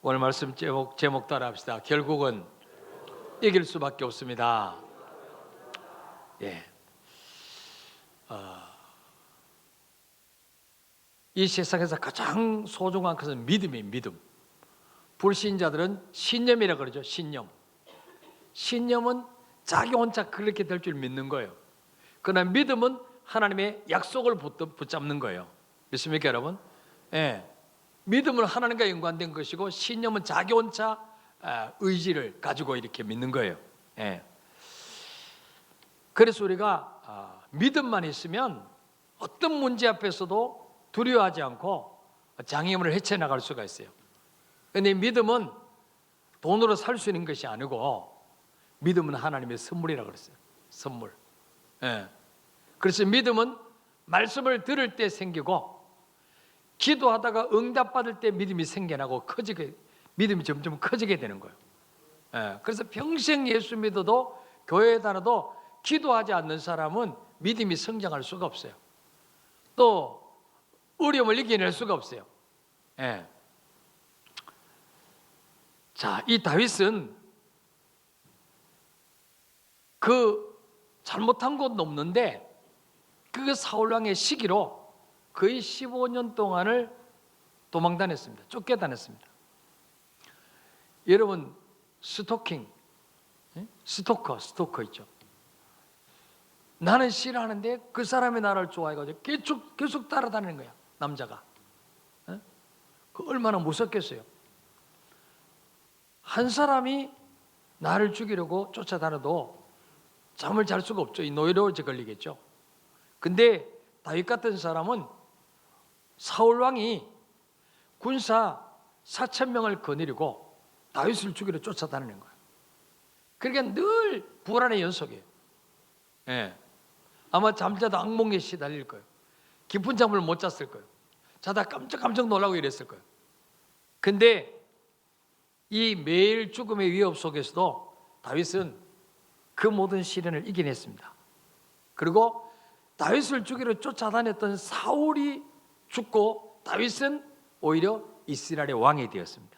오늘 말씀 제목 따라 합시다. 결국은 이길 수밖에 없습니다. 예. 이 세상에서 가장 소중한 것은 믿음이에요. 믿음. 불신자들은 신념이라 그러죠. 신념. 신념은 자기 혼자 그렇게 될 줄 믿는 거예요. 그러나 믿음은 하나님의 약속을 붙잡는 거예요. 믿습니까, 여러분? 예. 믿음은 하나님과 연관된 것이고, 신념은 자기 혼자 의지를 가지고 이렇게 믿는 거예요. 예. 그래서 우리가 믿음만 있으면 어떤 문제 앞에서도 두려워하지 않고 장애물을 헤쳐나갈 수가 있어요. 그런데 믿음은 돈으로 살 수 있는 것이 아니고, 믿음은 하나님의 선물이라고 그랬어요. 선물. 예. 그래서 믿음은 말씀을 들을 때 생기고, 기도하다가 응답받을 때 믿음이 생겨나고 믿음이 점점 커지게 되는 거예요. 예. 그래서 평생 예수 믿어도 교회에 다녀도 기도하지 않는 사람은 믿음이 성장할 수가 없어요. 또 어려움을 이겨낼 수가 없어요. 예. 자, 이 다윗은 그 잘못한 것도 없는데 그 사울왕의 시기로 거의 15년 동안을 도망다녔습니다. 쫓겨다녔습니다. 여러분, 스토킹, 스토커 있죠. 나는 싫어하는데 그 사람이 나를 좋아해가지고 계속 따라다니는 거야, 남자가. 그 얼마나 무섭겠어요. 한 사람이 나를 죽이려고 쫓아다녀도 잠을 잘 수가 없죠. 이 노이로제 걸리겠죠. 근데 다윗 같은 사람은 사울왕이 군사 4,000명을 거느리고 다윗을 죽이려 쫓아다니는 거예요. 그러니까 늘 불안의 연속이에요. 예. 아마 잠자다 악몽에 시달릴 거예요. 깊은 잠을 못 잤을 거예요. 자다 깜짝 놀라고 이랬을 거예요. 근데 이 매일 죽음의 위협 속에서도 다윗은 그 모든 시련을 이겨냈습니다. 그리고 다윗을 죽이러 쫓아다녔던 사울이 죽고 다윗은 오히려 이스라엘의 왕이 되었습니다.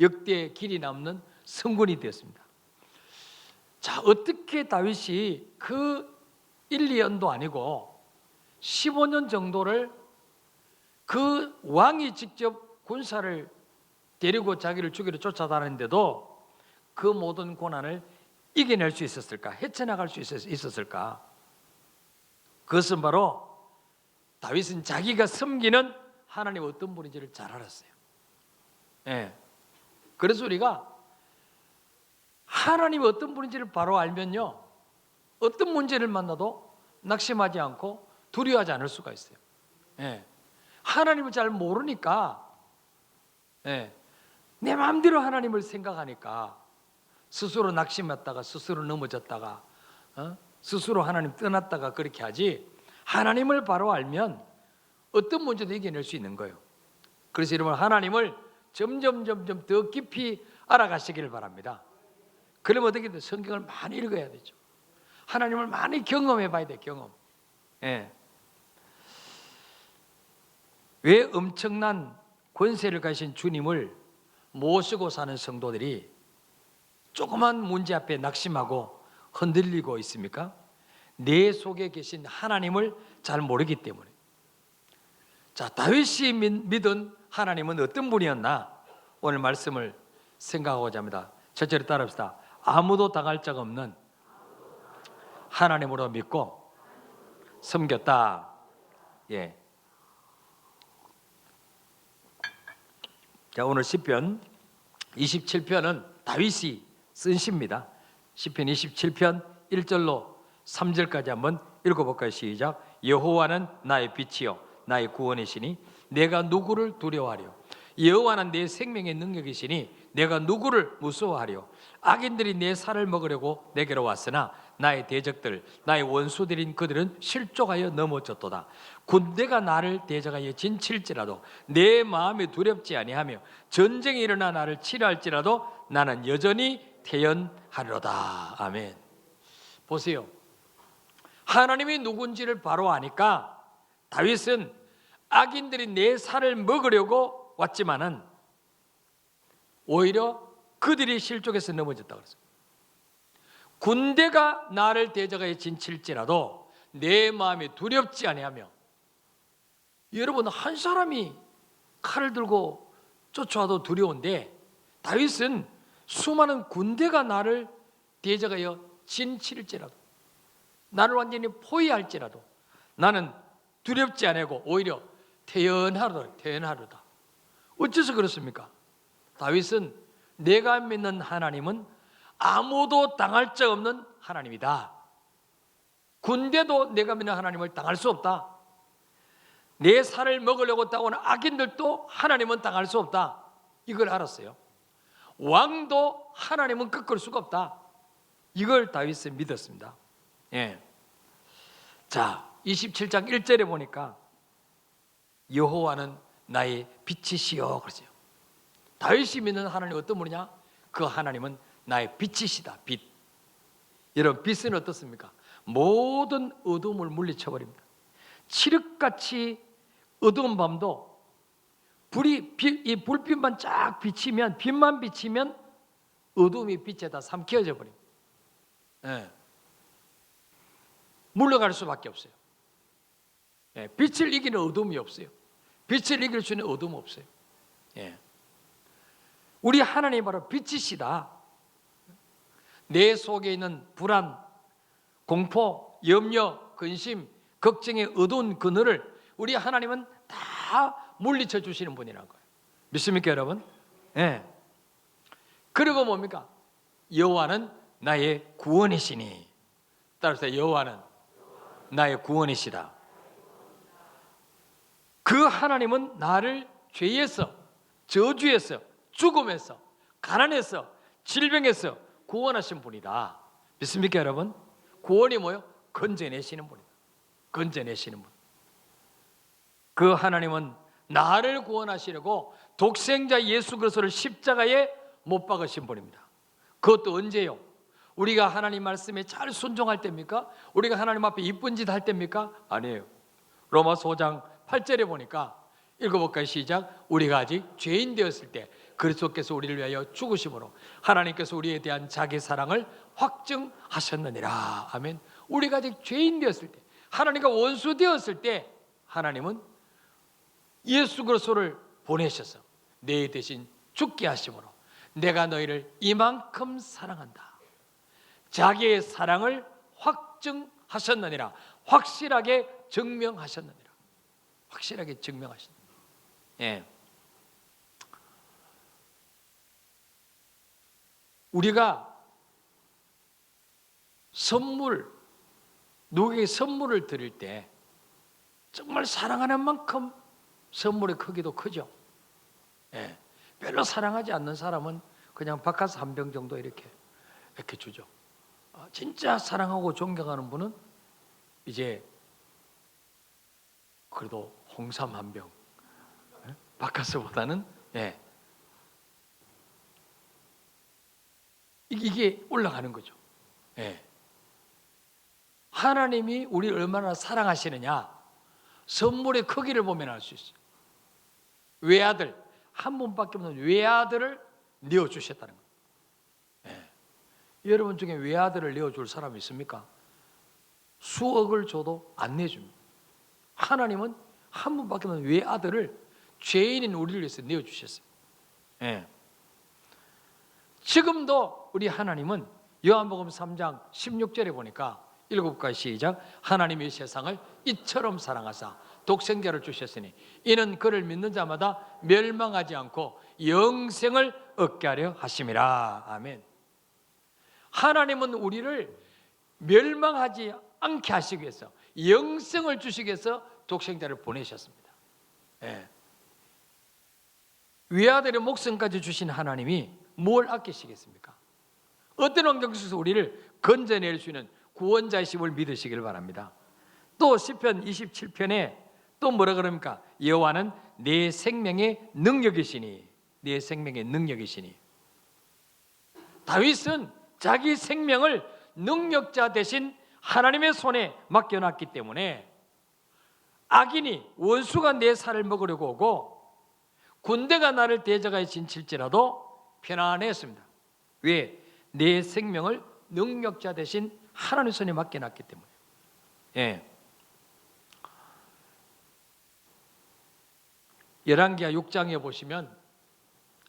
역대 길이 남는 성군이 되었습니다. 자, 어떻게 다윗이 그 1, 2년도 아니고 15년 정도를 그 왕이 직접 군사를 데리고 자기를 죽이러 쫓아다녔는데도 그 모든 고난을 이겨낼 수 있었을까? 헤쳐나갈 수 있었을까? 그것은 바로 다윗은 자기가 섬기는 하나님 어떤 분인지를 잘 알았어요. 예. 그래서 우리가 하나님이 어떤 분인지를 바로 알면요, 어떤 문제를 만나도 낙심하지 않고 두려워하지 않을 수가 있어요. 예. 하나님을 잘 모르니까, 예, 내 마음대로 하나님을 생각하니까 스스로 낙심했다가 스스로 넘어졌다가 스스로 하나님 떠났다가 그렇게 하지, 하나님을 바로 알면 어떤 문제도 이겨낼 수 있는 거예요. 그래서 여러분, 하나님을 점점 더 깊이 알아가시기를 바랍니다. 그러면 어떻게 돼요? 성경을 많이 읽어야 되죠. 하나님을 많이 경험해 봐야 돼요. 경험. 예. 왜 엄청난 권세를 가진 주님을 모시고 사는 성도들이 조그만 문제 앞에 낙심하고 흔들리고 있습니까? 내 속에 계신 하나님을 잘 모르기 때문에. 자, 다윗이 믿은 하나님은 어떤 분이었나? 오늘 말씀을 생각하고자 합니다. 첫째로 따라합시다. 아무도 당할 적 없는 하나님으로 믿고 섬겼다. 예. 자, 오늘 시편 27편은 다윗이 쓴 시입니다. 시편 27편 1절로 3절까지 한번 읽어볼까요? 시작. 여호와는 나의 빛이요 나의 구원이시니 내가 누구를 두려워하려? 여호와는 내 생명의 능력이시니 내가 누구를 무서워하려? 악인들이 내 살을 먹으려고 내게로 왔으나 나의 대적들 나의 원수들인 그들은 실족하여 넘어졌도다. 군대가 나를 대적하여 진칠지라도 내 마음이 두렵지 아니하며 전쟁이 일어나 나를 치료할지라도 나는 여전히 태연하리로다. 아멘. 보세요. 하나님이 누군지를 바로 아니까 다윗은 악인들이 내 살을 먹으려고 왔지만은 오히려 그들이 실족해서 넘어졌다 그랬어요. 군대가 나를 대적하여 진칠지라도 내 마음이 두렵지 아니하며. 여러분, 한 사람이 칼을 들고 쫓아와도 두려운데 다윗은 수많은 군대가 나를 대적하여 진칠지라도, 나를 완전히 포위할지라도 나는 두렵지 아니하고 오히려 태연하로다. 어째서 그렇습니까? 다윗은 내가 믿는 하나님은 아무도 당할 적 없는 하나님이다. 군대도 내가 믿는 하나님을 당할 수 없다. 내 살을 먹으려고 따오는 악인들도 하나님은 당할 수 없다. 이걸 알았어요. 왕도 하나님은 꺾을 수가 없다. 이걸 다윗은 믿었습니다. 예. 자, 27장 1절에 보니까 여호와는 나의 빛이시여 그러죠. 다윗이 믿는 하나님이 어떤 분이냐? 그 하나님은 나의 빛이시다. 빛. 여러분, 빛은 어떻습니까? 모든 어두움을 물리쳐버립니다. 칠흑같이 어두운 밤도 이 불빛만 쫙 비치면, 빛만 비치면 어두움이 빛에 다 삼켜져 버립니다. 예. 물러갈 수밖에 없어요. 예. 빛을 이기는 어둠이 없어요. 빛을 이길 수 있는 어둠은 없어요. 예. 우리 하나님이 바로 빛이시다. 내 속에 있는 불안, 공포, 염려, 근심, 걱정의 어두운 그늘을 우리 하나님은 다 물리쳐 주시는 분이라는 거예요. 믿습니까, 여러분? 예. 그리고 뭡니까? 여호와는 나의 구원이시니. 따라서 여호와는 나의 구원이시다. 그 하나님은 나를 죄에서, 저주에서, 죽음에서, 가난에서, 질병에서 구원하신 분이다. 믿습니까, 여러분? 구원이 뭐예요? 건져내시는 분이다. 건져내시는 분. 그 하나님은 나를 구원하시려고 독생자 예수 그리스도를 십자가에 못 박으신 분입니다. 그것도 언제요? 우리가 하나님 말씀에 잘 순종할 때입니까? 우리가 하나님 앞에 이쁜 짓 할 때입니까? 아니에요. 로마서 5장 8절에 보니까 읽어볼까요? 시작. 우리가 아직 죄인 되었을 때 그리스도께서 우리를 위하여 죽으심으로 하나님께서 우리에 대한 자기 사랑을 확증하셨느니라. 아멘. 우리가 아직 죄인 되었을 때, 하나님과 원수 되었을 때 하나님은 예수 그리스도를 보내셔서 내 대신 죽게 하심으로 내가 너희를 이만큼 사랑한다. 자기의 사랑을 확증하셨느니라. 확실하게 증명하셨느니라. 확실하게 증명하셨느니라. 예. 우리가 누구에게 선물을 드릴 때 정말 사랑하는 만큼 선물의 크기도 크죠. 예. 별로 사랑하지 않는 사람은 그냥 바카스 한 병 정도 이렇게 주죠. 진짜 사랑하고 존경하는 분은 이제 그래도 홍삼 한 병, 바카스보다는 이게 올라가는 거죠. 예. 하나님이 우리를 얼마나 사랑하시느냐, 선물의 크기를 보면 알 수 있어요. 외아들, 한 분밖에 없는 외아들을 내어주셨다는 거예요. 예. 여러분 중에 외아들을 내어줄 사람이 있습니까? 수억을 줘도 안 내줍니다. 하나님은 한 분밖에 없는 외아들을 죄인인 우리를 위해서 내어주셨어요. 예. 지금도 우리 하나님은 요한복음 3장 16절에 보니까 읽어볼까요? 시작. 하나님이 세상을 이처럼 사랑하사 독생자를 주셨으니 이는 그를 믿는 자마다 멸망하지 않고 영생을 얻게 하려 하심이라. 아멘. 하나님은 우리를 멸망하지 않게 하시기 위해서, 영생을 주시기 위해서 독생자를 보내셨습니다. 예. 외아들의 목숨까지 주신 하나님이 뭘 아끼시겠습니까? 어떤 환경 속에서 우리를 건져낼 수 있는 구원자이심을 믿으시길 바랍니다. 또 시편 27편에 또 뭐라 그럽니까? 여호와는 내 생명의 능력이시니. 내 생명의 능력이시니. 다윗은 자기 생명을 능력자 대신 하나님의 손에 맡겨놨기 때문에 악인이, 원수가 내 살을 먹으려고 오고 군대가 나를 대적하여 진칠지라도 편안했습니다. 왜? 내 생명을 능력자 대신 하나님 손에 맡겨놨기 때문에. 예. 열왕기하 6장에 보시면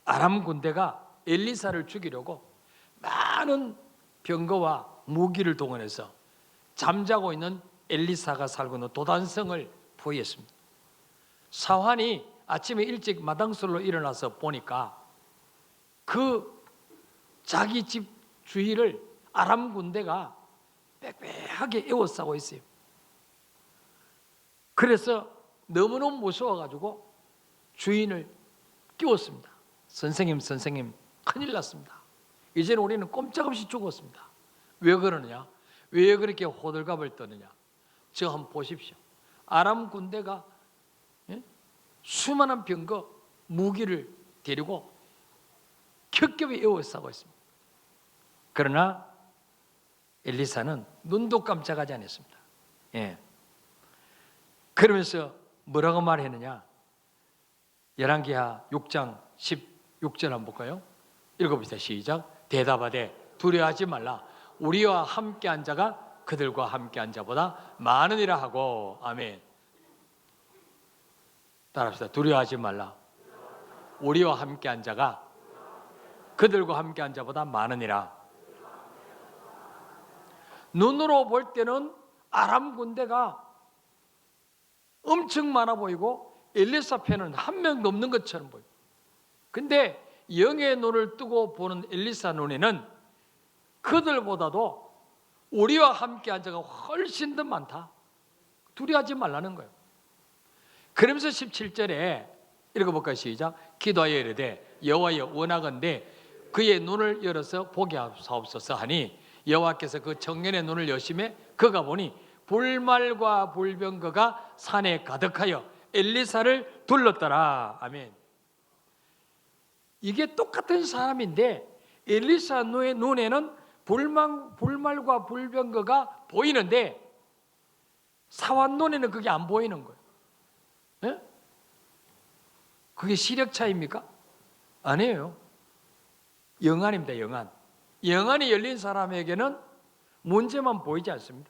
아람 군대가 엘리사를 죽이려고 많은 병거와 무기를 동원해서 잠자고 있는 엘리사가 살고 있는 도단성을 포위했습니다. 사환이 아침에 일찍 마당술로 일어나서 보니까 그 자기 집 주위를 아람 군대가 빽빽하게 에워싸고 있어요. 그래서 너무너무 무서워가지고 주인을 끼웠습니다. 선생님 큰일 났습니다. 이제는 우리는 꼼짝없이 죽었습니다. 왜 그러느냐? 왜 그렇게 호들갑을 떠느냐? 저 한번 보십시오. 아람 군대가 수많은 병거 무기를 데리고 겹겹이 에워싸고 있습니다. 그러나 엘리사는 눈도 깜짝하지 않았습니다. 예. 그러면서 뭐라고 말했느냐? 열왕기하 6장 16절 한번 볼까요? 읽어봅시다. 시작. 대답하되 두려워하지 말라. 우리와 함께한 자가 그들과 함께한 자보다 많으니라 하고. 아멘. 따라합시다. 두려워하지 말라. 우리와 함께한 자가 그들과 함께한 자보다 많으니라. 눈으로 볼 때는 아람 군대가 엄청 많아 보이고 엘리사 편은 한 명도 없는 것처럼 보여요. 근데 영의 눈을 뜨고 보는 엘리사 눈에는 그들보다도 우리와 함께한 자가 훨씬 더 많다. 두려워하지 말라는 거예요. 그러면서 17절에 읽어볼까요? 시작. 기도하여 이르되 여호와여 원하건대 그의 눈을 열어서 보게 하옵소서 하니 여호와께서 그 청년의 눈을 여심해 그가 보니 불말과 불병거가 산에 가득하여 엘리사를 둘렀더라. 아멘. 이게 똑같은 사람인데 엘리사 눈에는 불말과 불병거가 보이는데 사환 눈에는 그게 안 보이는 거예요. 네? 그게 시력 차이입니까? 아니에요. 영안입니다. 영안. 영안이 열린 사람에게는 문제만 보이지 않습니다.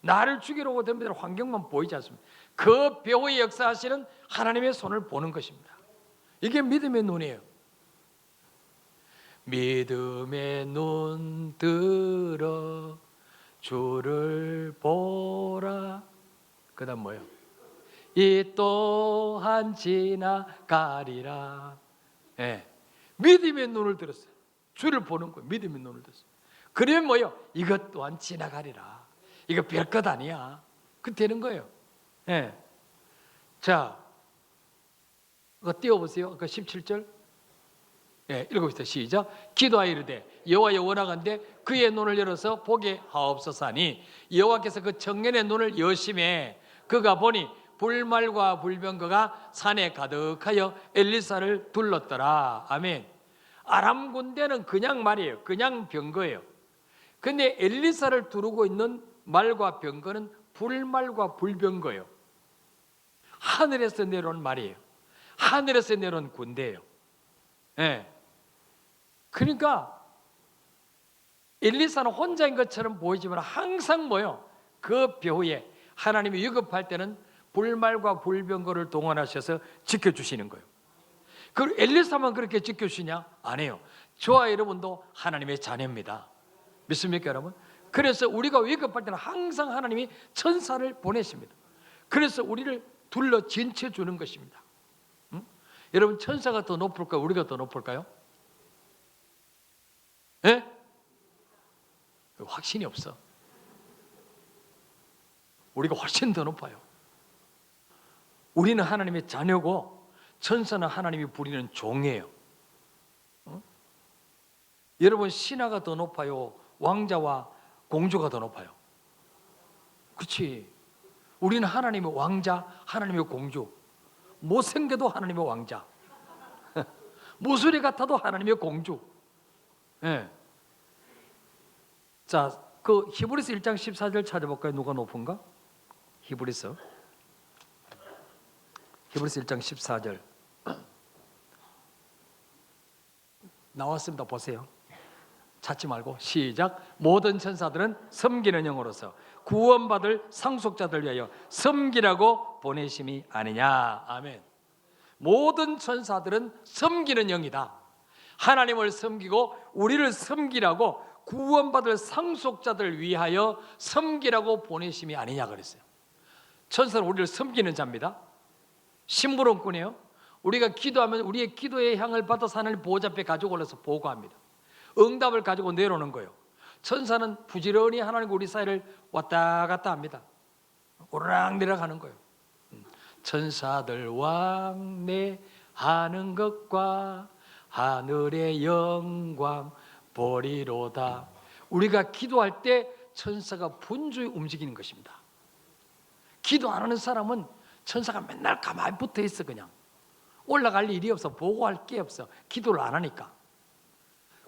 나를 죽이러 오던 환경만 보이지 않습니다. 그 배후에 역사하시는 하나님의 손을 보는 것입니다. 이게 믿음의 눈이에요. 믿음의 눈 들어 주를 보라. 그 다음 뭐예요? 이 또한 지나가리라. 예. 믿음의 눈을 들었어요. 주를 보는 거예요. 믿음의 눈을 들었어요. 그러면 뭐예요? 이것 또한 지나가리라. 이거 별것 아니야. 그 되는 거예요. 예. 자, 그거 띄워보세요. 그 17절. 예, 읽어봅시다. 시작. 기도하여 이르되 여호와여 원하건대 그의 눈을 열어서 보게 하옵소서 하니 여호와께서 그 청년의 눈을 여심해 그가 보니 불말과 불병거가 산에 가득하여 엘리사를 둘렀더라. 아멘. 아람 군대는 그냥 말이에요. 그냥 병거예요. 근데 엘리사를 두르고 있는 말과 병거는 불말과 불병거예요. 하늘에서 내려온 말이에요. 하늘에서 내려온 군대예요. 예. 그러니까 엘리사는 혼자인 것처럼 보이지만 항상 뭐예요? 그 배후에 하나님이 위급할 때는 불말과 불병거를 동원하셔서 지켜주시는 거예요. 그 엘리사만 그렇게 지켜주시냐? 아니에요. 저와 여러분도 하나님의 자녀입니다. 믿습니까, 여러분? 그래서 우리가 위급할 때는 항상 하나님이 천사를 보내십니다. 그래서 우리를 둘러 진쳐 주는 것입니다. 응? 여러분, 천사가 더 높을까요? 우리가 더 높을까요? 예? 확신이 없어. 우리가 훨씬 더 높아요. 우리는 하나님의 자녀고 천사는 하나님이 부리는 종이에요. 어? 여러분, 신하가 더 높아요? 왕자와 공주가 더 높아요? 그렇지. 우리는 하나님의 왕자, 하나님의 공주. 못생겨도 하나님의 왕자. 모서리 같아도 하나님의 공주. 예. 자, 그 히브리서 1장 14절 찾아볼까요? 누가 높은가? 히브리서 1장 14절. 나왔습니다. 보세요. 찾지 말고 시작. 모든 천사들은 섬기는 영으로서 구원받을 상속자들 위하여 섬기라고 보내심이 아니냐. 아멘. 모든 천사들은 섬기는 영이다. 하나님을 섬기고 우리를 섬기라고 구원받을 상속자들 위하여 섬기라고 보내심이 아니냐 그랬어요. 천사는 우리를 섬기는 자입니다. 심부름꾼이에요. 우리가 기도하면 우리의 기도의 향을 받아서 하나님 보호자 앞에 가지고 올라서 보고합니다. 응답을 가지고 내려오는 거예요. 천사는 부지런히 하나님과 우리 사이를 왔다 갔다 합니다. 오르락 내려가는 거예요. 천사들 왕래하는 것과 하늘의 영광 보리로다. 우리가 기도할 때 천사가 분주히 움직이는 것입니다. 기도 안 하는 사람은 천사가 맨날 가만히 붙어 있어. 그냥 올라갈 일이 없어. 보고할 게 없어. 기도를 안 하니까.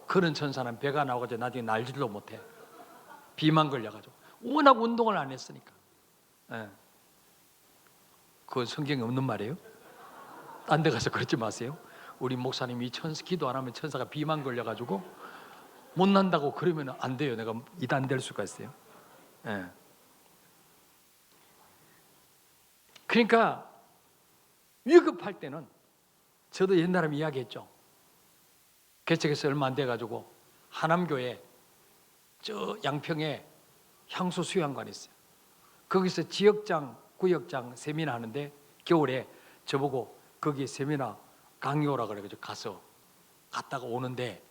그런 천사는 배가 나와가지고 나중에 날지도 못해. 비만 걸려가지고. 워낙 운동을 안 했으니까. 그건 성경에 없는 말이에요. 딴 데 가서 그러지 마세요. 우리 목사님이 기도 안 하면 천사가 비만 걸려가지고 못 난다고 그러면 안 돼요. 내가 이단될 수가 있어요. 그러니까 위급할 때는 저도 옛날에 이야기했죠. 개척해서 얼마 안 돼가지고 하남교회 저 양평에 향수 수양관이 있어요. 거기서 지역장, 구역장 세미나 하는데 겨울에 저보고 거기 세미나 강요라 그래가지고 갔다가 오는데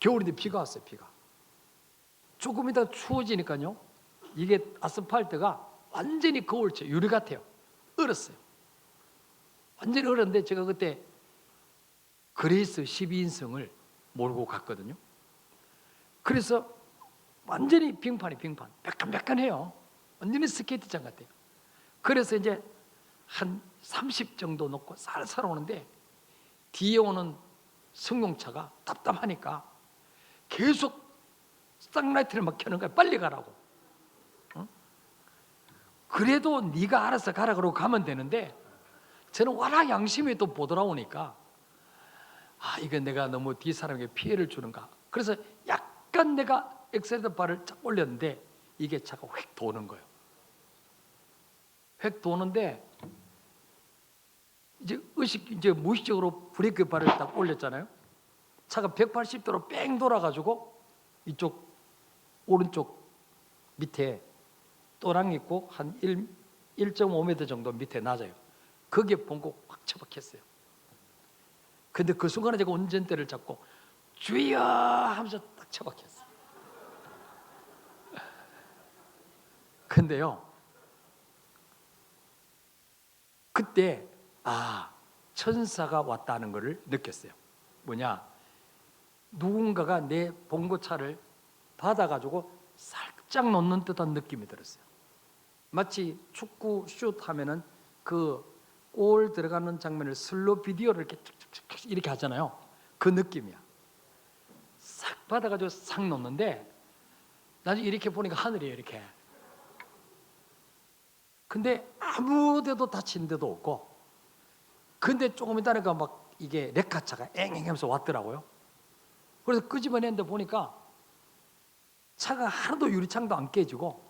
겨울인데 비가 왔어요. 비가 조금 이따 추워지니까요, 이게 아스팔트가 완전히 거울째 유리 같아요. 얼었어요. 완전히 얼었는데 제가 그때 그레이스 12인승을 몰고 갔거든요. 그래서 완전히 빙판 매끈매끈해요. 완전히 스케이트장 같아요. 그래서 이제 한 30 정도 놓고 살살 오는데 뒤에 오는 승용차가 답답하니까 계속 쌍라이트를 막 켜는 거야. 빨리 가라고. 그래도 네가 알아서 가라 그러고 가면 되는데 저는 워낙 양심이 또 보돌아오니까 이건 내가 너무 뒤 사람에게 피해를 주는가. 그래서 약간 내가 엑셀레이터 발을 쫙 올렸는데 이게 차가 휙 도는 거예요. 휙 도는데 이제 무의식적으로 브레이크 발을 딱 올렸잖아요. 차가 180도로 뺑 돌아가지고 이쪽 오른쪽 밑에 또랑 있고 한 1.5m 정도 밑에 낮아요. 거기에 봉고 확 처박혔어요. 근데 그 순간에 제가 운전대를 잡고 주여 하면서 딱 처박혔어요. 근데요, 그때 천사가 왔다는 것을 느꼈어요. 뭐냐, 누군가가 내 봉고차를 받아가지고 살짝 놓는 듯한 느낌이 들었어요. 마치 축구 슛 하면은 그 골 들어가는 장면을 슬로 비디오를 이렇게 툭툭툭 이렇게 하잖아요. 그 느낌이야. 싹 받아가지고 싹 놓는데 나중에 이렇게 보니까 하늘이에요. 이렇게. 근데 아무 데도 다친 데도 없고, 근데 조금 있다니까 막 이게 레카차가 앵앵하면서 왔더라고요. 그래서 끄집어냈는데 보니까 차가 하나도 유리창도 안 깨지고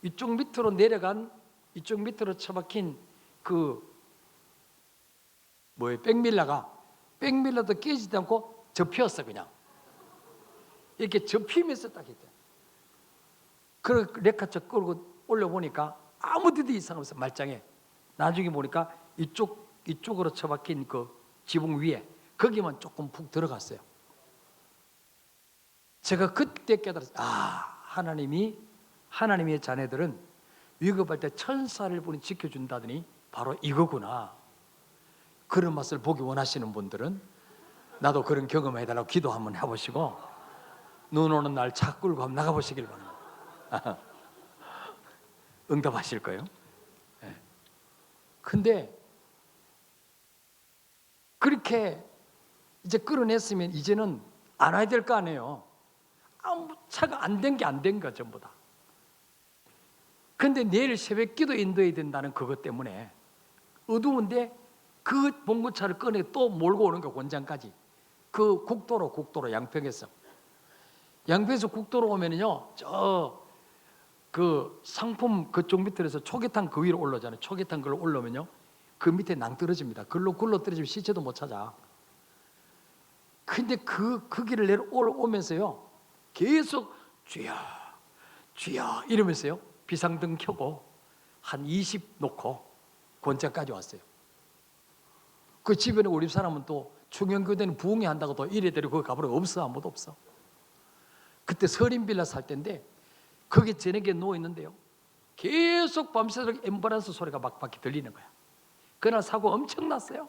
이쪽 밑으로 내려간, 이쪽 밑으로 처박힌 그 백밀러도 깨지지 않고 접혔어. 그냥 이렇게 접히면서 딱 했대. 그 레카차 끌고 올려보니까 아무 데도 이상 없어. 말짱해. 나중에 보니까 이쪽으로 처박힌 그 지붕 위에 거기만 조금 푹 들어갔어요. 제가 그때 깨달았어요. 하나님의 자녀들은 위급할 때 천사를 보니 지켜준다더니 바로 이거구나. 그런 맛을 보기 원하시는 분들은 나도 그런 경험해달라고 기도 한번 해보시고 눈 오는 날 차 끌고 한번 나가보시길 바랍니다. 응답하실 거예요. 근데 그렇게 이제 끌어냈으면 이제는 안 와야 될 거 아니에요. 아무 차가 안 된 거야 전부 다. 근데 내일 새벽 기도 인도해야 된다는 그것 때문에 어두운데 그 봉고차를 꺼내 또 몰고 오는 거야, 권장까지. 그 국도로 양평에서 국도로 오면은요, 그 상품 그쪽 밑에서 초계탕 그 위로 올라오잖아요. 초계탕 그로 올라오면요, 그 밑에 낭 떨어집니다. 글로 떨어지면 시체도 못 찾아. 근데 그 길을 내려오면서요, 계속 주여 주여 이러면서요, 비상등 켜고 한 20 놓고 권자까지 왔어요. 그 주변에 우리 사람은 또 충영교대는 부흥회 한다고 또 이래대로 거기 가보러 없어. 아무도 없어. 그때 서린빌라 살 때인데 거기 저녁에 누워있는데요, 계속 밤새도록 앰뷸런스 소리가 막 밖에 들리는 거야. 그날 사고 엄청 났어요.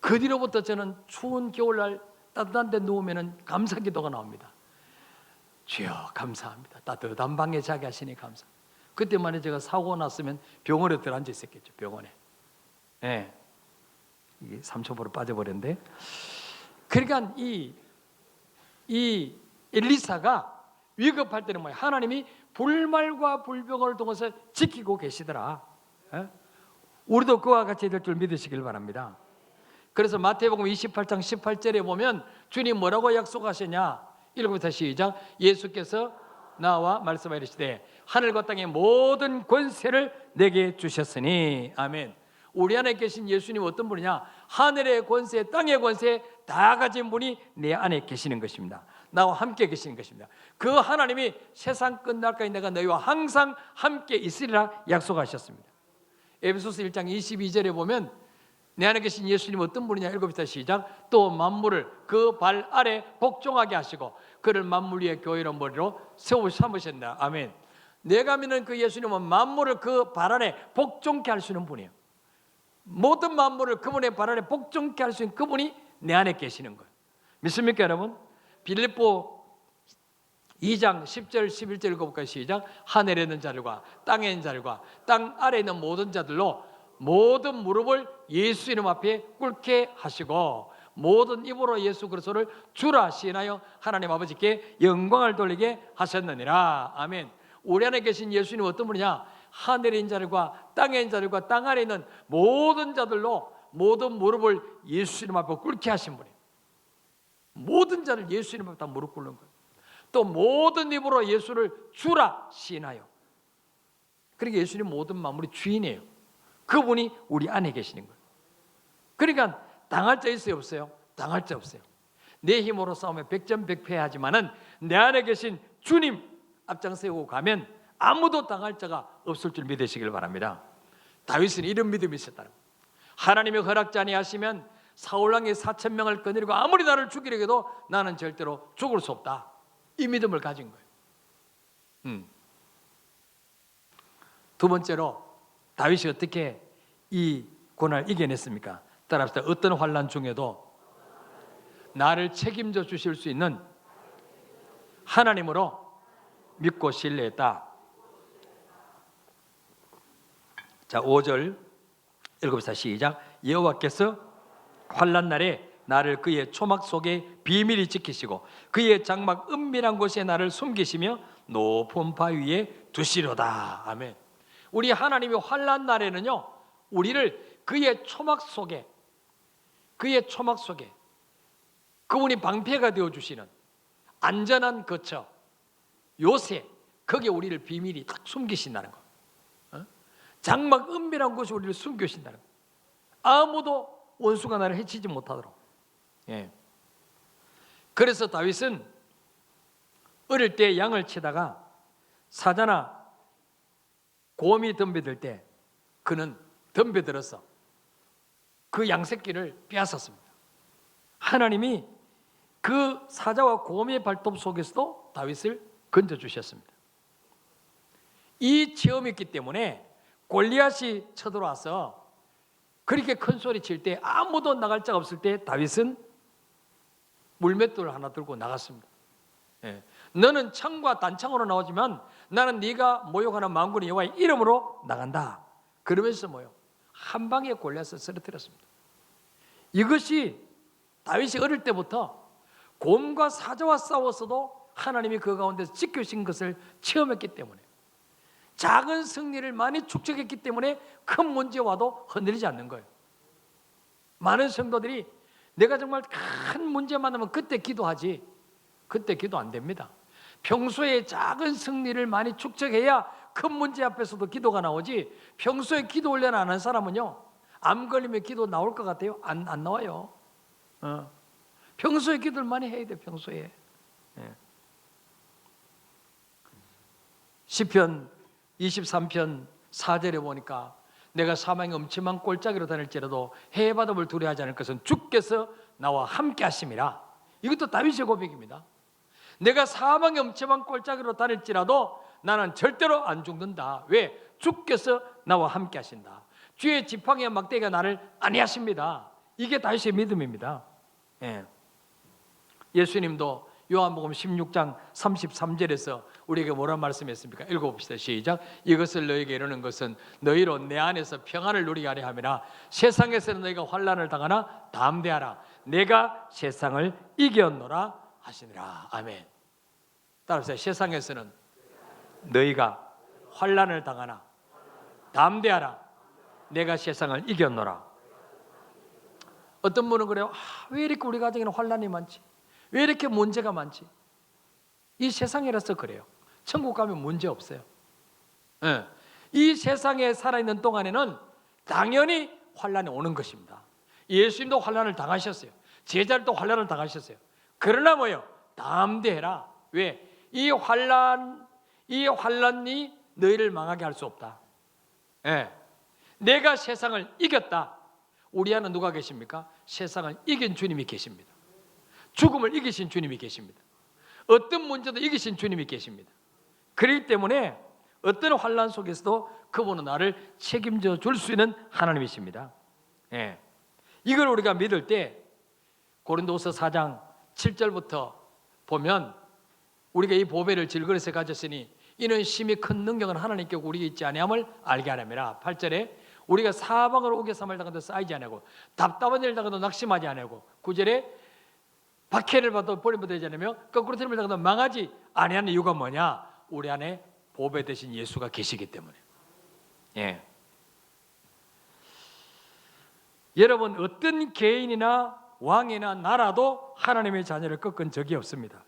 그 뒤로부터 저는 추운 겨울날 따뜻한 데 누우면 감사기도가 나옵니다. 주여 감사합니다. 따뜻한 방에 자게 하시니 감사. 그때만에 제가 사고 났으면 병원에 들어앉아 있었겠죠. 병원에. 네. 이게 3초보로 빠져버렸는데, 그러니까 이 엘리사가 위급할 때는 뭐예요? 하나님이 불말과 불병을 통해서 지키고 계시더라. 우리도 그와 같이 될 줄 믿으시길 바랍니다. 그래서 마태복음 28장 18절에 보면 주님 뭐라고 약속하셨냐? 읽어부터 시작. 예수께서 나와 말씀하여 이르시되 하늘과 땅의 모든 권세를 내게 주셨으니. 아멘. 우리 안에 계신 예수님 어떤 분이냐? 하늘의 권세, 땅의 권세 다 가진 분이 내 안에 계시는 것입니다. 나와 함께 계시는 것입니다. 그 하나님이 세상 끝날까지 내가 너희와 항상 함께 있으리라 약속하셨습니다. 에베소서 1장 22절에 보면 내 안에 계신 예수님 어떤 분이냐? 읽어봅시다. 시작. 또 만물을 그 발 아래 복종하게 하시고 그를 만물 위에 교회로 머리로 삼으셨다. 아멘. 내가 믿는 그 예수님은 만물을 그 발 아래 복종케 할 수 있는 분이에요. 모든 만물을 그분의 발 아래 복종케 할 수 있는 그분이 내 안에 계시는 거예요. 믿습니까 여러분? 빌립보 2장 10절 11절 읽어볼까요? 시작. 하늘에 있는 자들과 땅에 있는 자들과 땅 아래에 있는 모든 자들로 모든 무릎을 예수 이름 앞에 꿇게 하시고 모든 입으로 예수 그리스도를 주라 시인하여 하나님 아버지께 영광을 돌리게 하셨느니라. 아멘. 우리 안에 계신 예수님 어떤 분이냐? 하늘에 있는 자들과 땅에 있는 자들과 땅 아래에 있는 모든 자들로 모든 무릎을 예수 이름 앞에 꿇게 하신 분이에요. 모든 자를 예수 이름 앞에 다 무릎 꿇는 거예요. 또 모든 입으로 예수를 주라 시인하여. 그러니까 예수님 모든 만물의 주인이에요. 그분이 우리 안에 계시는 거예요. 그러니까 당할 자 있어요 없어요? 당할 자 없어요. 내 힘으로 싸우면 백전백패하지만은 내 안에 계신 주님 앞장세우고 가면 아무도 당할 자가 없을 줄 믿으시길 바랍니다. 다윗은 이런 믿음이 있었다는 거예요. 하나님이 허락지 아니하시면 사울왕의 4,000명을 거느리고 아무리 나를 죽이려 해도 나는 절대로 죽을 수 없다. 이 믿음을 가진 거예요. 두 번째로 다윗이 어떻게 이 고난을 이겨냈습니까? 따라합시다. 어떤 환난 중에도 나를 책임져 주실 수 있는 하나님으로 믿고 신뢰했다. 자, 5절 읽어봅시다. 시작. 여호와께서 환난 날에 나를 그의 초막 속에 비밀히 지키시고 그의 장막 은밀한 곳에 나를 숨기시며 높은 바위 위에 두시로다. 아멘. 우리 하나님이 환난 날에는요, 우리를 그의 초막 속에 그분이 방패가 되어주시는 안전한 거처 요새 거기에 우리를 비밀히 딱 숨기신다는 거. 장막 은밀한 곳에 우리를 숨기신다는 거. 아무도 원수가 나를 해치지 못하도록. 예. 그래서 다윗은 어릴 때 양을 치다가 사자나 곰이 덤벼들 때 그는 덤벼들어서 그 양새끼를 빼앗았습니다. 하나님이 그 사자와 곰의 발톱 속에서도 다윗을 건져주셨습니다. 이 체험이 있기 때문에 골리앗이 쳐들어와서 그렇게 큰 소리 칠 때 아무도 나갈 자가 없을 때 다윗은 물맷돌을 하나 들고 나갔습니다. 예. 너는 창과 단창으로 나오지만 나는 네가 모욕하는 만군의 여호와의 이름으로 나간다. 그러면서 한 방에 골리앗을 쓰러뜨렸습니다. 이것이 다윗이 어릴 때부터 곰과 사자와 싸웠어도 하나님이 그 가운데서 지켜주신 것을 체험했기 때문에, 작은 승리를 많이 축적했기 때문에 큰 문제 와도 흔들리지 않는 거예요. 많은 성도들이 내가 정말 큰 문제 만나면 그때 기도하지, 그때 기도 안 됩니다. 평소에 작은 승리를 많이 축적해야 큰 문제 앞에서도 기도가 나오지, 평소에 기도 훈련 안 한 사람은요, 암 걸리면 기도 나올 것 같아요? 안 나와요. 평소에 기도를 많이 해야 돼. 평소에. 시편 23편 4절에 보니까 내가 사망의 엄침한 꼴짜기로 다닐지라도 해바람을 두려워하지 않을 것은 주께서 나와 함께 하심이라. 이것도 다윗의 고백입니다. 내가 사망의 엄침한 꼴짜기로 다닐지라도 나는 절대로 안 죽는다. 왜? 주께서 나와 함께 하신다. 주의 지팡이와 막대기가 나를 안위하십니다. 이게 다윗의 믿음입니다. 예수님도 요한복음 16장 33절에서 우리에게 뭐라 말씀했습니까? 읽어봅시다. 시작. 이것을 너에게 이르는 것은 너희로 내 안에서 평안을 누리게 하려 함이라. 세상에서는 너희가 환난을 당하나 담대하라. 내가 세상을 이겼노라 하시니라. 아멘. 따라서 세상에서는 너희가 환난을 당하나 담대하라. 내가 세상을 이겼노라. 어떤 분은 그래요. 왜 이렇게 우리 가정에는 환난이 많지? 왜 이렇게 문제가 많지? 이 세상이라서 그래요. 천국 가면 문제 없어요. 이 세상에 살아있는 동안에는 당연히 환난이 오는 것입니다. 예수님도 환난을 당하셨어요. 제자들도 환난을 당하셨어요. 그러나 뭐요? 담대해라. 왜? 이 환난이 너희를 망하게 할 수 없다. 내가 세상을 이겼다. 우리 안에 누가 계십니까? 세상을 이긴 주님이 계십니다. 죽음을 이기신 주님이 계십니다. 어떤 문제도 이기신 주님이 계십니다. 그렇기 때문에 어떤 환난 속에서도 그분은 나를 책임져 줄 수 있는 하나님이십니다. 이걸 우리가 믿을 때 고린도후서 4장 7절부터 보면 우리가 이 보배를 질그릇에 가졌으니 이는 심히 큰 능력은 하나님께 우리에게 있지 아니함을 알게 하려니라. 8절에 우리가 사방으로 우겨 삼을 당해도 쌓이지 아니하고 답답한 일을 당해도 낙심하지 아니하고 9절에 박해를 받아도 버림받지 않으며 거꾸로 틀림을 당해도 망하지 아니하는 이유가 뭐냐? 우리 안에 보배 되신 예수가 계시기 때문에. 여러분, 어떤 개인이나 왕이나 나라도 하나님의 자녀를 꺾은 적이 없습니다.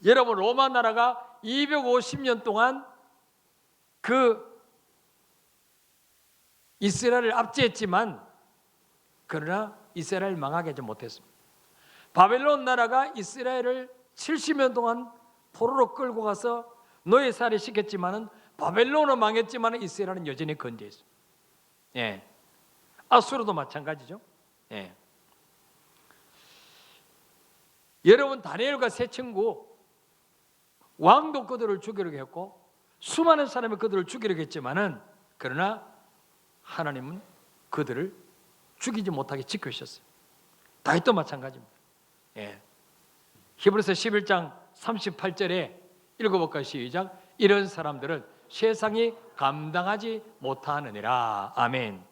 여러분, 로마 나라가 250년 동안 그 이스라엘을 압제했지만 그러나 이스라엘을 망하게 하지 못했습니다. 바벨론 나라가 이스라엘을 70년 동안 포로로 끌고 가서 노예살이 시켰지만은 바벨론은 망했지만 이스라엘은 여전히 건재했습니다. 아수르도 마찬가지죠. 여러분, 다니엘과 세 친구 왕도 그들을 죽이려고 했고 수많은 사람이 그들을 죽이려고 했지만은 그러나 하나님은 그들을 죽이지 못하게 지켜주셨어요. 다윗도 마찬가지입니다. 히브리서 11장 38절에 읽어볼까요? 시작. 이런 사람들은 세상이 감당하지 못하느니라. 아멘.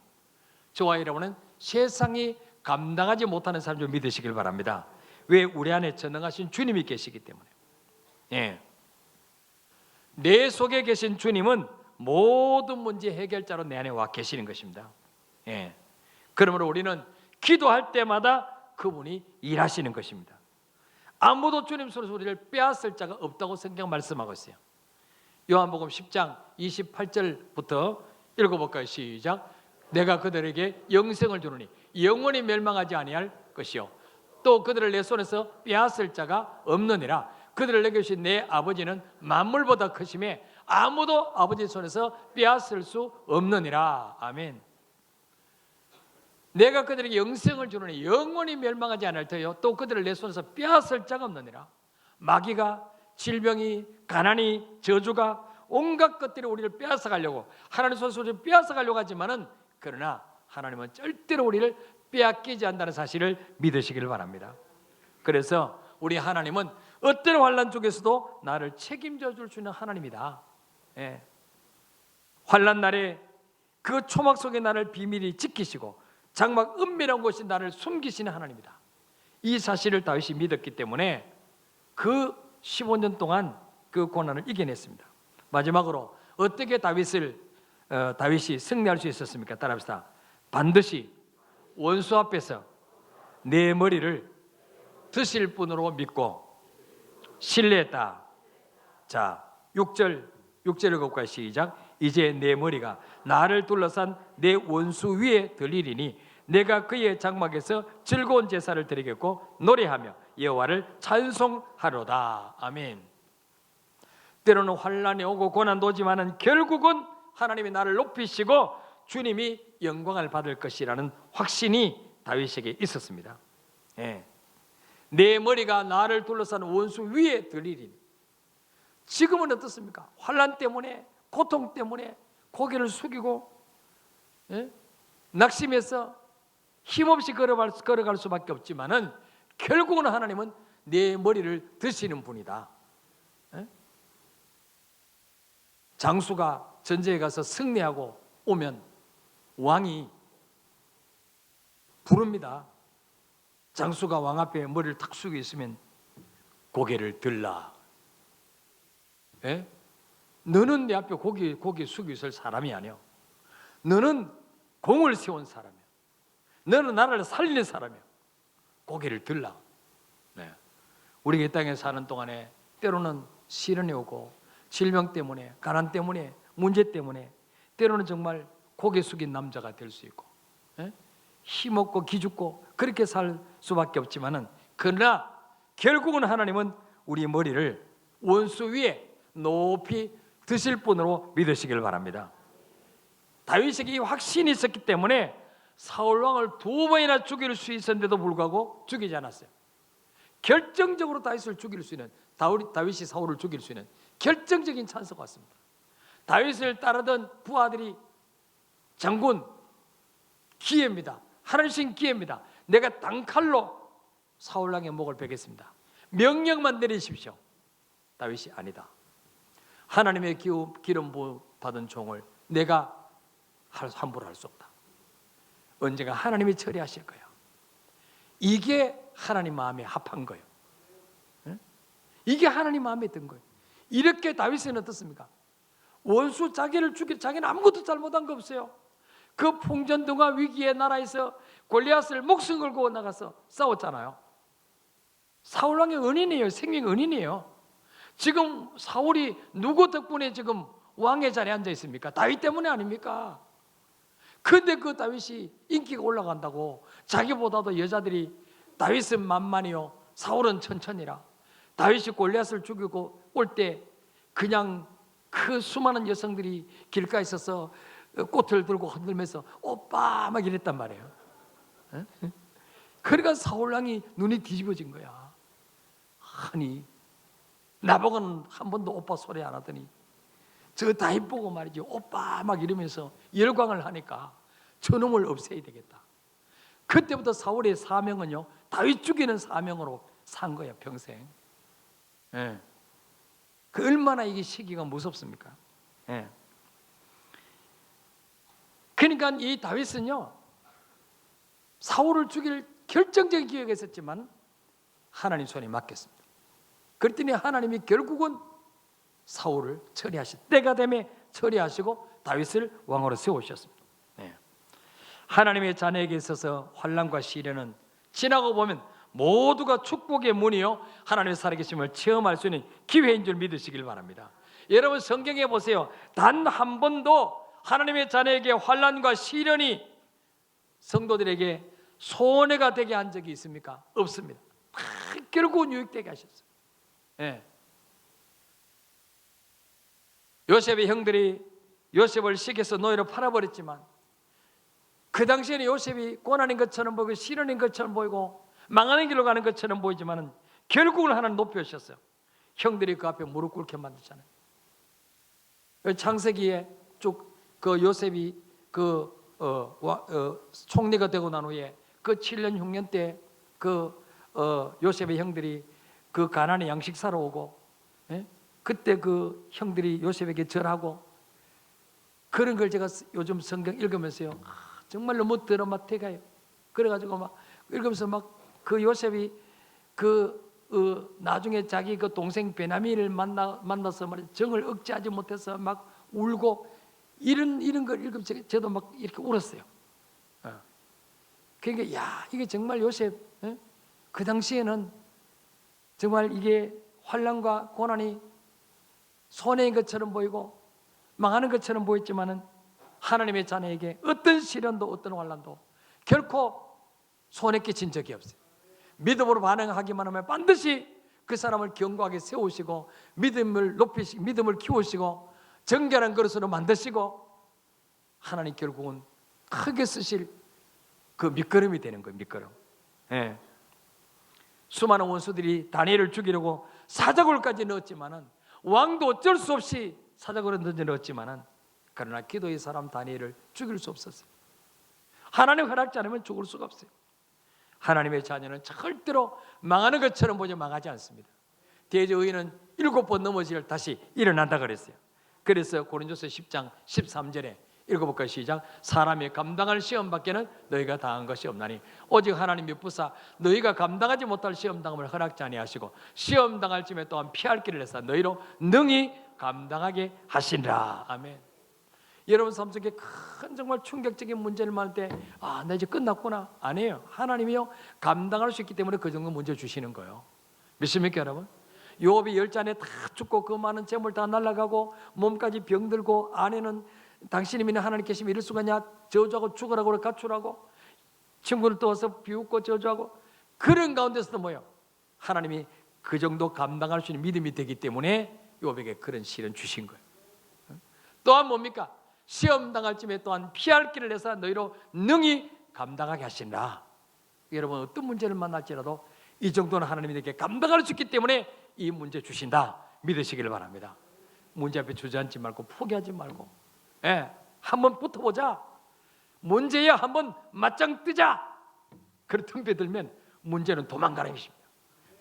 저와 여러분은 세상이 감당하지 못하는 사람 좀 믿으시길 바랍니다. 왜? 우리 안에 전능하신 주님이 계시기 때문에. 내 속에 계신 주님은 모든 문제 해결자로 내 안에 와 계시는 것입니다. 그러므로 우리는 기도할 때마다 그분이 일하시는 것입니다. 아무도 주님 손에서 우리를 빼앗을 자가 없다고 성경 말씀하고 있어요. 요한복음 10장 28절부터 읽어볼까요? 시작. 내가 그들에게 영생을 주노니 영원히 멸망하지 아니할 것이요 또 그들을 내 손에서 빼앗을 자가 없느니라. 그들을 내게 주신 내 아버지는 만물보다 크심에 아무도 아버지 손에서 빼앗을 수 없느니라. 아멘. 내가 그들에게 영생을 주노니 영원히 멸망하지 않을 터요 또 그들을 내 손에서 빼앗을 자가 없느니라. 마귀가, 질병이, 가난이, 저주가 온갖 것들이 우리를 빼앗아 가려고 하나님 손에서 우리를 빼앗아 가려고 하지만은 그러나 하나님은 절대로 우리를 빼앗기지 않는다는 사실을 믿으시길 바랍니다. 그래서 우리 하나님은 어떤 환난 속에서도 나를 책임져 줄 수 있는 하나님이다. 환난 날에 그 초막 속에 나를 비밀히 지키시고 장막 은밀한 곳이 나를 숨기시는 하나님이다. 이 사실을 다윗이 믿었기 때문에 그 15년 동안 그 고난을 이겨냈습니다. 마지막으로 어떻게 다윗이 승리할 수 있었습니까? 따라합시다. 반드시 원수 앞에서 내 머리를 드실 분으로 믿고 신뢰했다. 자, 6절 읽어볼까요? 시작. 이제 내 머리가 나를 둘러싼 내 원수 위에 들리리니 내가 그의 장막에서 즐거운 제사를 드리겠고 노래하며 여호와를 찬송하로다. 아멘. 때로는 환난이 오고 고난도 오지만은 결국은 하나님이 나를 높이시고 주님이 영광을 받을 것이라는 확신이 다윗에게 있었습니다. 예. 내 머리가 나를 둘러싼 원수 위에 들리리니. 지금은 어떻습니까? 환난 때문에, 고통 때문에 고개를 숙이고 낙심해서 힘없이 걸어갈 수밖에 없지만은 결국은 하나님은 내 머리를 드시는 분이다. 장수가 전쟁에 가서 승리하고 오면 왕이 부릅니다. 장수가 왕 앞에 머리를 탁 숙이고 있으면 고개를 들라. 너는 내 앞에 고개 숙이고 있을 사람이 아니야. 너는 공을 세운 사람이야. 너는 나라를 살리는 사람이야. 고개를 들라. 우리가 이 땅에 사는 동안에 때로는 시련이 오고 질병 때문에, 가난 때문에, 문제 때문에 때로는 정말 고개 숙인 남자가 될 수 있고 힘없고 기죽고 그렇게 살 수밖에 없지만은, 그러나 결국은 하나님은 우리 머리를 원수 위에 높이 드실 분으로 믿으시길 바랍니다. 다윗에게 이 확신이 있었기 때문에 사울 왕을 2번이나 죽일 수 있었는데도 불구하고 죽이지 않았어요. 결정적으로 다윗을 죽일 수 있는, 다윗이 사울을 죽일 수 있는 결정적인 찬스가 왔습니다. 다윗을 따르던 부하들이 장군, 기회입니다. 하나님 주신 기회입니다. 내가 단칼로 사울 왕의 목을 베겠습니다. 명령만 내리십시오. 다윗이 아니다. 하나님의 기름 부어 받은 종을 내가 함부로 할 수 없다. 언젠가 하나님이 처리하실 거야. 이게 하나님 마음에 합한 거예요. 이게 하나님 마음에 든 거예요. 이렇게 다윗은 어떻습니까? 원수 자기를 죽일, 자기는 아무것도 잘못한 거 없어요. 그 풍전등화 위기의 나라에서 골리앗을 목숨 걸고 나가서 싸웠잖아요. 사울 왕의 은인이에요. 생명 은인이에요. 지금 사울이 누구 덕분에 지금 왕의 자리에 앉아 있습니까? 다윗 때문에 아닙니까? 근데 그 다윗이 인기가 올라간다고 자기보다도 여자들이 다윗은 만만이요 사울은 천천히라. 다윗이 골리앗을 죽이고 올 때 그냥 그 수많은 여성들이 길가에 있어서 꽃을 들고 흔들면서 오빠 막 이랬단 말이에요. 그러니까 사울 왕이 눈이 뒤집어진 거야. 아니 나보고는 한 번도 오빠 소리 안 하더니 저 다윗 보고 말이지 오빠 막 이러면서 열광을 하니까 저놈을 없애야 되겠다. 그때부터 사울의 사명은요 다윗 죽이는 사명으로 산 거야 평생. 그 얼마나 이게 시기가 무섭습니까? 그러니까 이 다윗은요 사울을 죽일 결정적인 기회가 있었지만 하나님 손에 맡겼습니다. 그랬더니 하나님이 결국은 사울을 때가 되매 처리하시고 다윗을 왕으로 세우셨습니다. 하나님의 자녀에게 있어서 환난과 시련은 지나고 보면 모두가 축복의 문이요 하나님의 살아계심을 체험할 수 있는 기회인 줄 믿으시길 바랍니다. 여러분 성경에 보세요. 단 한 번도 하나님의 자녀에게 환난과 시련이 성도들에게 손해가 되게 한 적이 있습니까? 없습니다. 결국은 유익되게 하셨어요. 요셉의 형들이 요셉을 시켜서 노예로 팔아버렸지만 그 당시에는 요셉이 고난인 것처럼 보이고 시련인 것처럼 보이고 망하는 길로 가는 것처럼 보이지만 결국은 하나님 높여주셨어요. 형들이 그 앞에 무릎 꿇게 만들잖아요. 창세기에 쭉 그 요셉이 총리가 되고 난 후에 그 7년 흉년 때 요셉의 형들이 그 가나안에 양식 사러 오고 그때 그 형들이 요셉에게 절하고 그런 걸 제가 요즘 성경 읽으면서요 정말 너무 드라마틱해요. 그래가지고 막 읽으면서 막 그 요셉이 나중에 자기 그 동생 베냐민을 만나서 말이야 정을 억제하지 못해서 막 울고 이런 걸 읽으면서 저도 막 이렇게 울었어요. 그러니까 야, 이게 정말 요셉, 그 당시에는 정말 이게 환난과 고난이 손해인 것처럼 보이고 망하는 것처럼 보였지만은 하나님의 자녀에게 어떤 시련도 어떤 환난도 결코 손해 끼친 적이 없어요. 믿음으로 반응하기만 하면 반드시 그 사람을 견고하게 세우시고 믿음을 높이시고 믿음을 키우시고 정결한 그릇으로 만드시고 하나님 결국은 크게 쓰실 그 밑거름이 되는 거예요. 밑거름. 예. 수많은 원수들이 다니엘을 죽이려고 사자굴까지 넣었지만은 왕도 어쩔 수 없이 사자굴에 던져 넣었지만은 그러나 기도의 사람 다니엘을 죽일 수 없었어요. 하나님 허락지 않으면 죽을 수가 없어요. 하나님의 자녀는 절대로 망하는 것처럼 보지 망하지 않습니다. 대저 의인은 7번 넘어질 다시 일어난다 그랬어요. 그래서 고린도서 10장 13절에 읽어볼까요? 시작. 사람이 감당할 시험 밖에는 너희가 당한 것이 없나니 오직 하나님이 부사 너희가 감당하지 못할 시험 당함을 허락지 아니하시고 시험 당할 쯤에 또한 피할 길을 내사 너희로 능히 감당하게 하시리라. 아멘. 여러분 삶 속에 큰 정말 충격적인 문제를 만날 때 나 이제 끝났구나. 아니에요. 하나님이요 감당할 수 있기 때문에 그 정도 문제 주시는 거예요. 믿습니까 여러분? 요업이 10잔에 다 죽고 그 많은 재물 다 날아가고 몸까지 병들고 아내는 당신이 믿는 하나님 계시면 이럴 수가 있냐 저주하고 죽으라고 가출하고 친구를 떠와서 비웃고 저주하고 그런 가운데서도 뭐예요? 하나님이 그 정도 감당할 수 있는 믿음이 되기 때문에 요업에게 그런 시련 주신 거예요. 또한 뭡니까? 시험 당할 쯤에 또한 피할 길을 내서 너희로 능히 감당하게 하신다. 여러분 어떤 문제를 만날지라도 이 정도는 하나님이 내게 감당할 수 있기 때문에 이 문제 주신다 믿으시길 바랍니다. 문제 앞에 주저앉지 말고 포기하지 말고 한번 붙어보자. 문제야 한번 맞짱 뜨자. 그렇게 덤벼들면 문제는 도망가는 것입니다.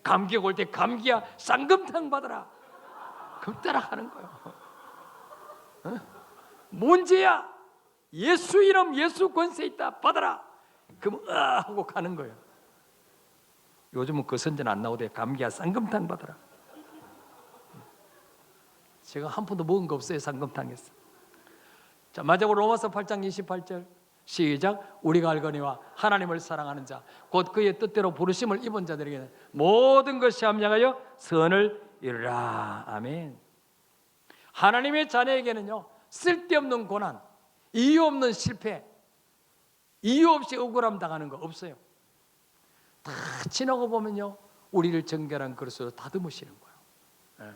감기가 올 때 감기야 쌍금탕 받아라. 그럼 따라가는 거예요. 문제야 예수 이름 예수 권세 있다 받아라. 그럼 하고 가는 거예요. 요즘은 그 선전 안 나오대. 감기야 쌍금탕 받아라. 제가 한 푼도 먹은 거 없어요. 쌍금탕에서. 자, 마지막으로 로마서 8장 28절 시작. 우리가 알거니와 하나님을 사랑하는 자 곧 그의 뜻대로 부르심을 입은 자들에게는 모든 것이 함량하여 선을 이루라. 아멘. 하나님의 자녀에게는요 쓸데없는 고난, 이유 없는 실패, 이유 없이 억울함 당하는 거 없어요. 다 지나고 보면요 우리를 정결한 그릇으로 다듬으시는 거예요.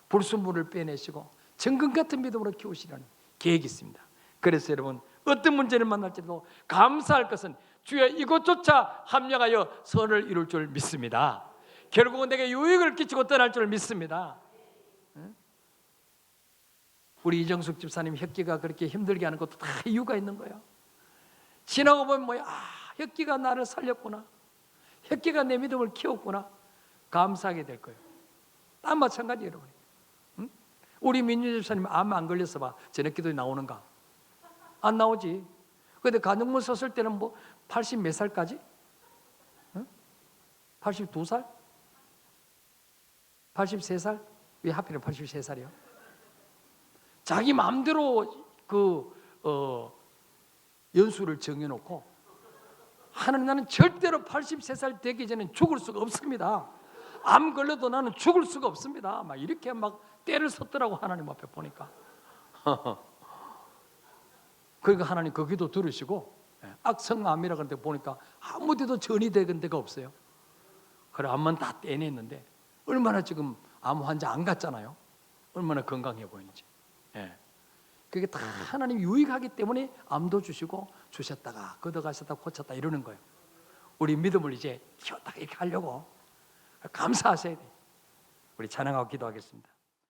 불순물을 빼내시고 정금 같은 믿음으로 키우시려는 계획이 있습니다. 그래서 여러분 어떤 문제를 만날지도 감사할 것은 주여 이것조차 합력하여 선을 이룰 줄 믿습니다. 결국은 내게 유익을 끼치고 떠날 줄 믿습니다. 우리 이정숙 집사님 혁기가 그렇게 힘들게 하는 것도 다 이유가 있는 거예요. 지나고 보면 뭐야 혁기가 나를 살렸구나. 혁기가 내 믿음을 키웠구나. 감사하게 될 거예요. 다 마찬가지예요 여러분. 우리 민주 집사님 암 안 걸렸어 봐. 저녁 기도에 나오는가? 안 나오지. 근데 간증문 썼을 때는 뭐 80 몇 살까지? 82살? 83살? 왜 하필은 83살이요? 자기 마음대로 연수를 정해놓고 하나님 나는 절대로 83살 되기 전에 죽을 수가 없습니다. 암 걸려도 나는 죽을 수가 없습니다. 막 이렇게 막 때를 섰더라고 하나님 앞에 보니까. 그러니까 하나님 그 기도 들으시고 악성암이라 그런데 보니까 아무 데도 전이 된 데가 없어요. 그래 암만 다 떼냈는데 얼마나 지금 암 환자 안 갔잖아요. 얼마나 건강해 보이는지. 그게 다 하나님 유익하기 때문에 암도 주시고 주셨다가 걷어가셨다 고쳤다 이러는 거예요. 우리 믿음을 이제 키웠다가 이렇게 하려고 감사하셔야 돼요. 우리 찬양하고 기도하겠습니다.